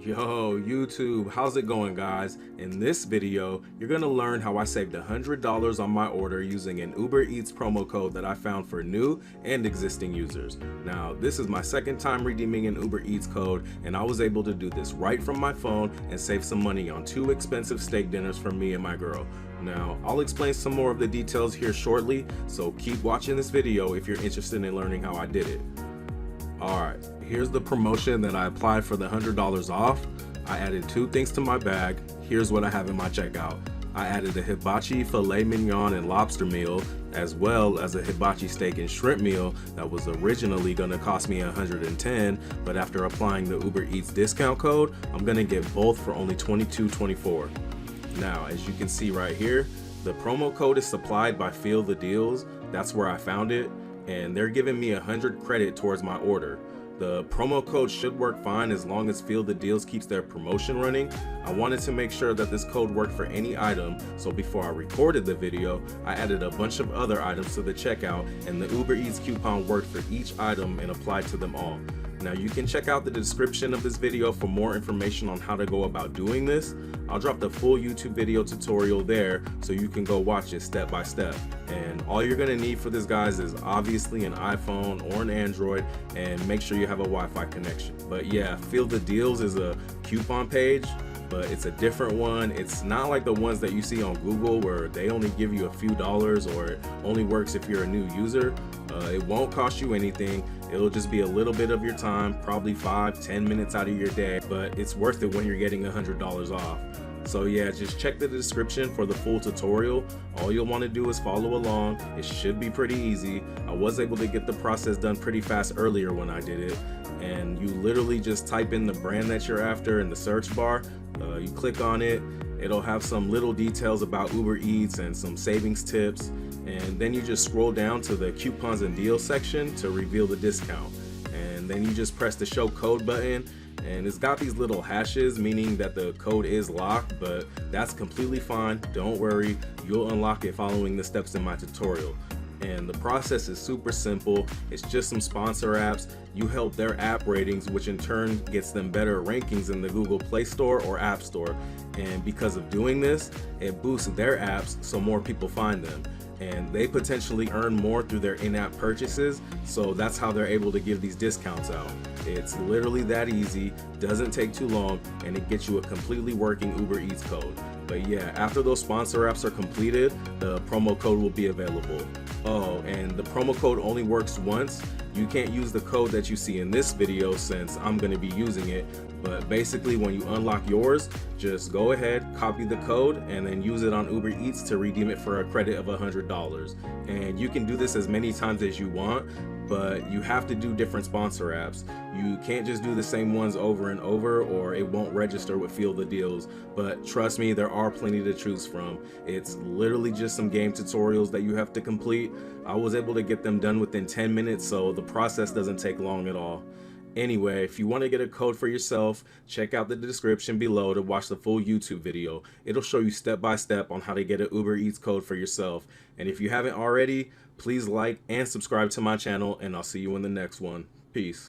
Yo, YouTube, how's it going, guys? In this video, you're gonna learn how I saved $100 on my order using an Uber Eats promo code that I found for new and existing users. Now, this is my second time redeeming an Uber Eats code, and I was able to do this right from my phone and save some money on 2 expensive steak dinners for me and my girl. Now, I'll explain some more of the details here shortly, so keep watching this video if you're interested in learning how I did it. Alright, here's the promotion that I applied for the $100 off. I added 2 things to my bag. Here's what I have in my checkout. I added a hibachi filet mignon and lobster meal, as well as a hibachi steak and shrimp meal that was originally going to cost me $110, but after applying the Uber Eats discount code, I'm going to get both for only $22.24. Now, as you can see right here, the promo code is supplied by Feel the Deals. That's where I found it, and they're giving me 100 credit towards my order. The promo code should work fine as long as Feel the Deals keeps their promotion running. I wanted to make sure that this code worked for any item, so before I recorded the video, I added a bunch of other items to the checkout, and the Uber Eats coupon worked for each item and applied to them all. Now, you can check out the description of this video for more information on how to go about doing this. I'll drop the full YouTube video tutorial there so you can go watch it step by step. And all you're gonna need for this, guys, is obviously an iPhone or an Android, and make sure you have a Wi-Fi connection. But yeah, Feel the Deals is a coupon page, but it's a different one. It's not like the ones that you see on Google where they only give you a few dollars, or it only works if you're a new user. It won't cost you anything. It'll just be a little bit of your time, probably 5-10 minutes out of your day, but it's worth it when you're getting $100 off. So yeah, just check the description for the full tutorial. All you'll want to do is follow along. It should be pretty easy. I was able to get the process done pretty fast earlier when I did it. And you literally just type in the brand that you're after in the search bar. You click on it. It'll have some little details about Uber Eats and some savings tips. And then you just scroll down to the coupons and deals section to reveal the discount. And then you just press the show code button, and it's got these little hashes, meaning that the code is locked, but that's completely fine. Don't worry, you'll unlock it following the steps in my tutorial. And the process is super simple. It's just some sponsor apps. You help their app ratings, which in turn gets them better rankings in the Google Play Store or App Store. And because of doing this, it boosts their apps so more people find them. And they potentially earn more through their in-app purchases, so that's how they're able to give these discounts out. It's literally that easy, doesn't take too long, and it gets you a completely working Uber Eats code. But yeah, after those sponsor apps are completed, the promo code will be available. Oh, and the promo code only works once. You can't use the code that you see in this video since I'm going to be using it, but basically when you unlock yours, just go ahead, copy the code, and then use it on Uber Eats to redeem it for a credit of $100. And you can do this as many times as you want, but you have to do different sponsor apps. You can't just do the same ones over and over, or it won't register with Feel the Deals. But trust me, there are plenty to choose from. It's literally just some game tutorials that you have to complete. I was able to get them done within 10 minutes, so the process doesn't take long at all. Anyway, if you want to get a code for yourself, check out the description below to watch the full YouTube video. It'll show you step by step on how to get an Uber Eats code for yourself. And if you haven't already, please like and subscribe to my channel, and I'll see you in the next one. Peace.